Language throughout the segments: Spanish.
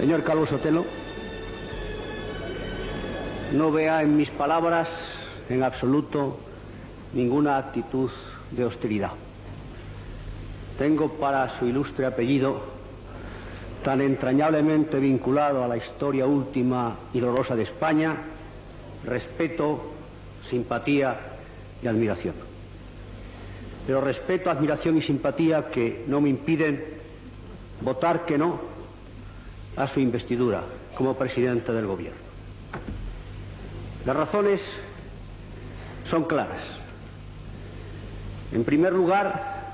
Señor Calvo Sotelo, no vea en mis palabras en absoluto ninguna actitud de hostilidad. Tengo para su ilustre apellido, tan entrañablemente vinculado a la historia última y dolorosa de España, respeto, simpatía y admiración. Pero respeto, admiración y simpatía que no me impiden votar que no a su investidura como presidente del Gobierno. Las razones son claras. En primer lugar,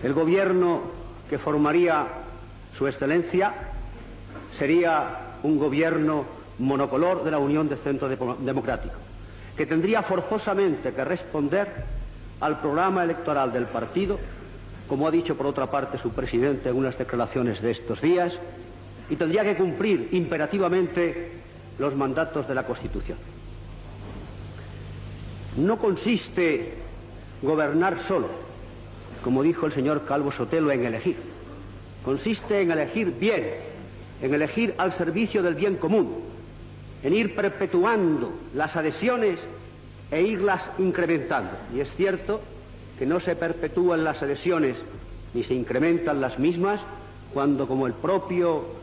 el Gobierno que formaría Su Excelencia sería un Gobierno monocolor de la Unión de Centro Democrático, que tendría forzosamente que responder al programa electoral del partido, como ha dicho por otra parte su presidente en unas declaraciones de estos días, y tendría que cumplir imperativamente los mandatos de la Constitución. No consiste gobernar solo, como dijo el señor Calvo Sotelo, en elegir. Consiste en elegir bien, en elegir al servicio del bien común, en ir perpetuando las adhesiones e irlas incrementando. Y es cierto que no se perpetúan las adhesiones ni se incrementan las mismas cuando, como el propio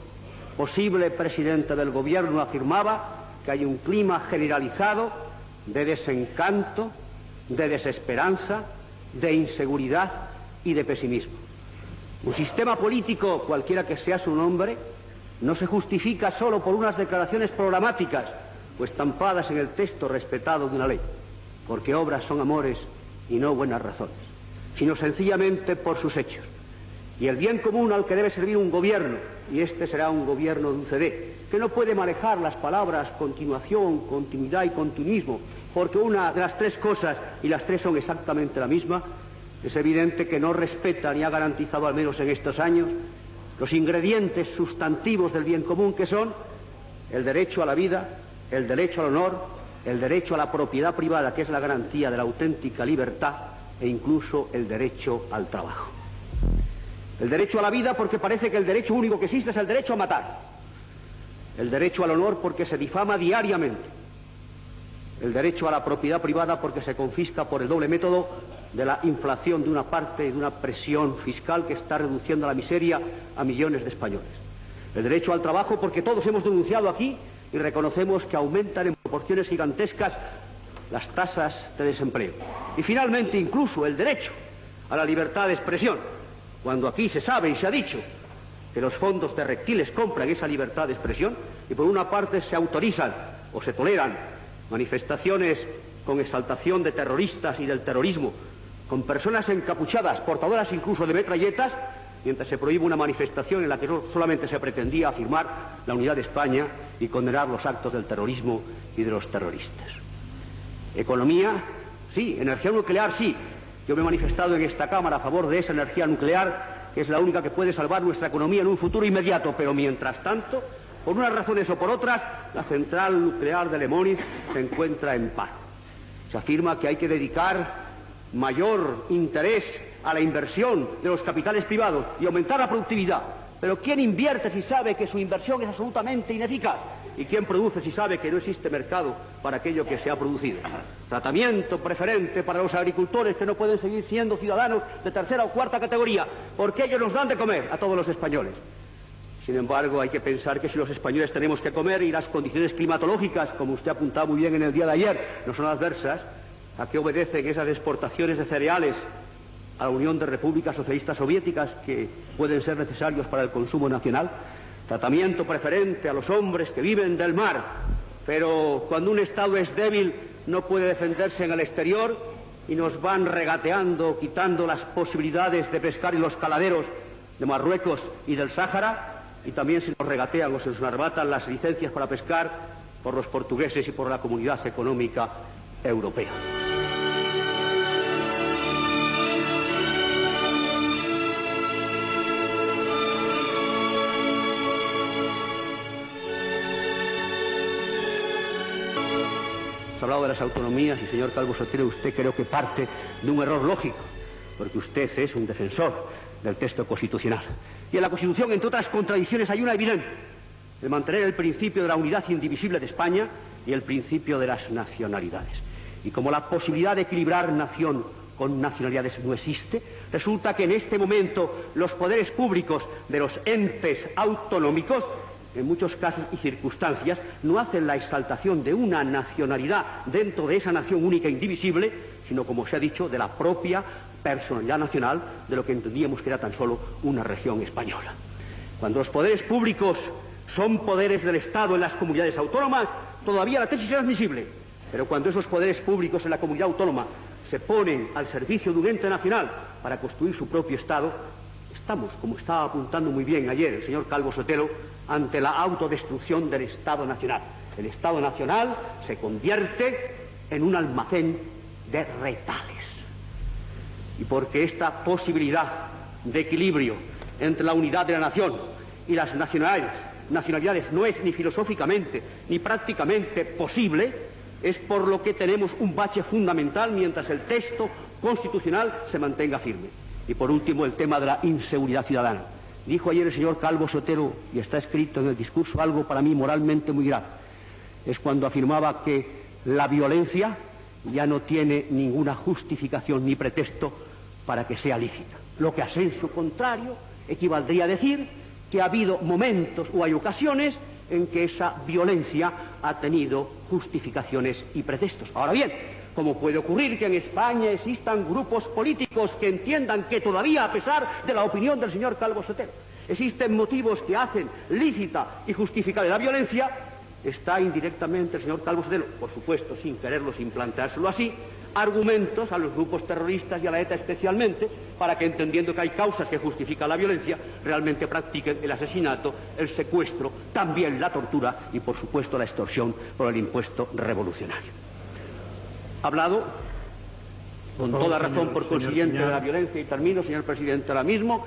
posible presidente del Gobierno afirmaba, que hay un clima generalizado de desencanto, de desesperanza, de inseguridad y de pesimismo. Un sistema político, cualquiera que sea su nombre, no se justifica solo por unas declaraciones programáticas o estampadas en el texto respetado de una ley, porque obras son amores y no buenas razones, sino sencillamente por sus hechos. Y el bien común al que debe servir un gobierno, y este será un gobierno de UCD, que no puede manejar las palabras continuación, continuidad y continuismo, porque una de las tres cosas, y las tres son exactamente la misma, es evidente que no respeta ni ha garantizado, al menos en estos años, los ingredientes sustantivos del bien común, que son el derecho a la vida, el derecho al honor, el derecho a la propiedad privada, que es la garantía de la auténtica libertad, e incluso el derecho al trabajo. El derecho a la vida, porque parece que el derecho único que existe es el derecho a matar. El derecho al honor, porque se difama diariamente. El derecho a la propiedad privada, porque se confisca por el doble método de la inflación de una parte y de una presión fiscal que está reduciendo a la miseria a millones de españoles. El derecho al trabajo, porque todos hemos denunciado aquí y reconocemos que aumentan en proporciones gigantescas las tasas de desempleo. Y finalmente, incluso el derecho a la libertad de expresión, cuando aquí se sabe y se ha dicho que los fondos de reptiles compran esa libertad de expresión y por una parte se autorizan o se toleran manifestaciones con exaltación de terroristas y del terrorismo, con personas encapuchadas, portadoras incluso de metralletas, mientras se prohíbe una manifestación en la que no solamente se pretendía afirmar la unidad de España y condenar los actos del terrorismo y de los terroristas. Economía, sí. Energía nuclear, sí. Yo me he manifestado en esta Cámara a favor de esa energía nuclear, que es la única que puede salvar nuestra economía en un futuro inmediato, pero mientras tanto, por unas razones o por otras, la central nuclear de Lemóniz se encuentra en paro. Se afirma que hay que dedicar mayor interés a la inversión de los capitales privados y aumentar la productividad. Pero ¿quién invierte si sabe que su inversión es absolutamente ineficaz? ¿Y quién produce si sabe que no existe mercado para aquello que se ha producido? Tratamiento preferente para los agricultores que no pueden seguir siendo ciudadanos de tercera o cuarta categoría, porque ellos nos dan de comer a todos los españoles. Sin embargo, hay que pensar que si los españoles tenemos que comer y las condiciones climatológicas, como usted apuntaba muy bien en el día de ayer, no son adversas, ¿a qué obedecen esas exportaciones de cereales a la Unión de Repúblicas Socialistas Soviéticas que pueden ser necesarios para el consumo nacional? Tratamiento preferente a los hombres que viven del mar, pero cuando un Estado es débil no puede defenderse en el exterior y nos van regateando, quitando las posibilidades de pescar en los caladeros de Marruecos y del Sáhara, y también se nos regatean o se nos arrebatan las licencias para pescar por los portugueses y por la Comunidad Económica Europea. Se ha hablado de las autonomías y, señor Calvo Sotelo, usted creo que parte de un error lógico, porque usted es un defensor del texto constitucional. Y en la Constitución, entre otras contradicciones, hay una evidente: de mantener el principio de la unidad indivisible de España y el principio de las nacionalidades. Y como la posibilidad de equilibrar nación con nacionalidades no existe, resulta que en este momento los poderes públicos de los entes autonómicos, en muchos casos y circunstancias, no hacen la exaltación de una nacionalidad dentro de esa nación única e indivisible, sino, como se ha dicho, de la propia personalidad nacional de lo que entendíamos que era tan solo una región española. Cuando los poderes públicos son poderes del Estado en las comunidades autónomas, todavía la tesis es admisible, pero cuando esos poderes públicos en la comunidad autónoma se ponen al servicio de un ente nacional para construir su propio Estado, estamos, como estaba apuntando muy bien ayer el señor Calvo Sotelo, ante la autodestrucción del Estado nacional. El Estado nacional se convierte en un almacén de retales. Y porque esta posibilidad de equilibrio entre la unidad de la nación y las nacionalidades no es ni filosóficamente ni prácticamente posible, es por lo que tenemos un bache fundamental mientras el texto constitucional se mantenga firme. Y por último, el tema de la inseguridad ciudadana. Dijo ayer el señor Calvo Sotelo, y está escrito en el discurso, algo para mí moralmente muy grave. Es cuando afirmaba que la violencia ya no tiene ninguna justificación ni pretexto para que sea lícita. Lo que a sensu contrario equivaldría a decir que ha habido momentos o hay ocasiones en que esa violencia ha tenido justificaciones y pretextos. Ahora bien, ¿cómo puede ocurrir que en España existan grupos políticos que entiendan que todavía, a pesar de la opinión del señor Calvo Sotelo, existen motivos que hacen lícita y justificable la violencia? Está indirectamente el señor Calvo Sotelo, por supuesto sin quererlo, sin planteárselo así, argumentos a los grupos terroristas y a la ETA especialmente, para que, entendiendo que hay causas que justifican la violencia, realmente practiquen el asesinato, el secuestro, también la tortura y, por supuesto, la extorsión por el impuesto revolucionario. Ha hablado, con toda razón, por consiguiente, de la violencia, y termino, señor presidente, ahora mismo.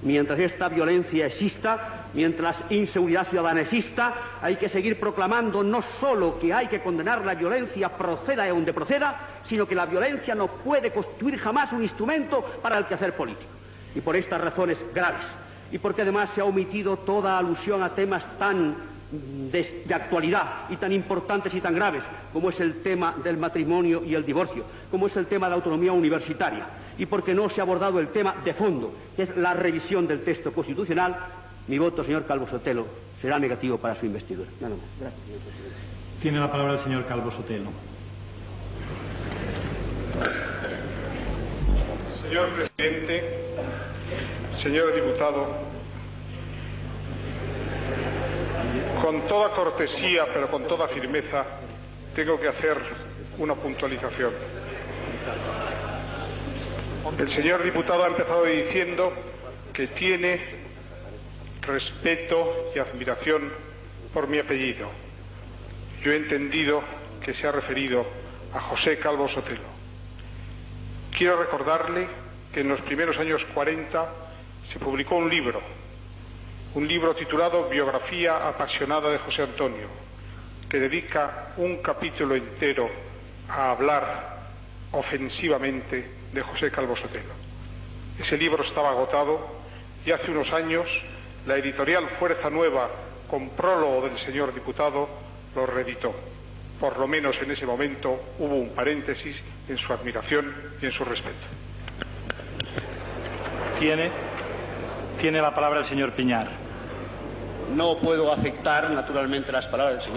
Mientras esta violencia exista, mientras la inseguridad ciudadana exista, hay que seguir proclamando no solo que hay que condenar la violencia, proceda de donde proceda, sino que la violencia no puede constituir jamás un instrumento para el quehacer político. Y por estas razones graves, y porque además se ha omitido toda alusión a temas tan de actualidad y tan importantes y tan graves como es el tema del matrimonio y el divorcio, como es el tema de la autonomía universitaria, y porque no se ha abordado el tema de fondo, que es la revisión del texto constitucional, mi voto, señor Calvo Sotelo, será negativo para su investidura. Nada más. Gracias, señor presidente. Tiene la palabra el señor Calvo Sotelo. Señor presidente, señor diputado, con toda cortesía, pero con toda firmeza, tengo que hacer una puntualización. El señor diputado ha empezado diciendo que tiene respeto y admiración por mi apellido. Yo he entendido que se ha referido a José Calvo Sotelo. Quiero recordarle que en los primeros años 40 se publicó un libro titulado Biografía apasionada de José Antonio, que dedica un capítulo entero a hablar ofensivamente de José Calvo Sotelo. Ese libro estaba agotado y hace unos años la editorial Fuerza Nueva, con prólogo del señor diputado, lo reeditó. Por lo menos en ese momento hubo un paréntesis en su admiración y en su respeto. Tiene la palabra el señor Piñar. No puedo aceptar, naturalmente, las palabras del señor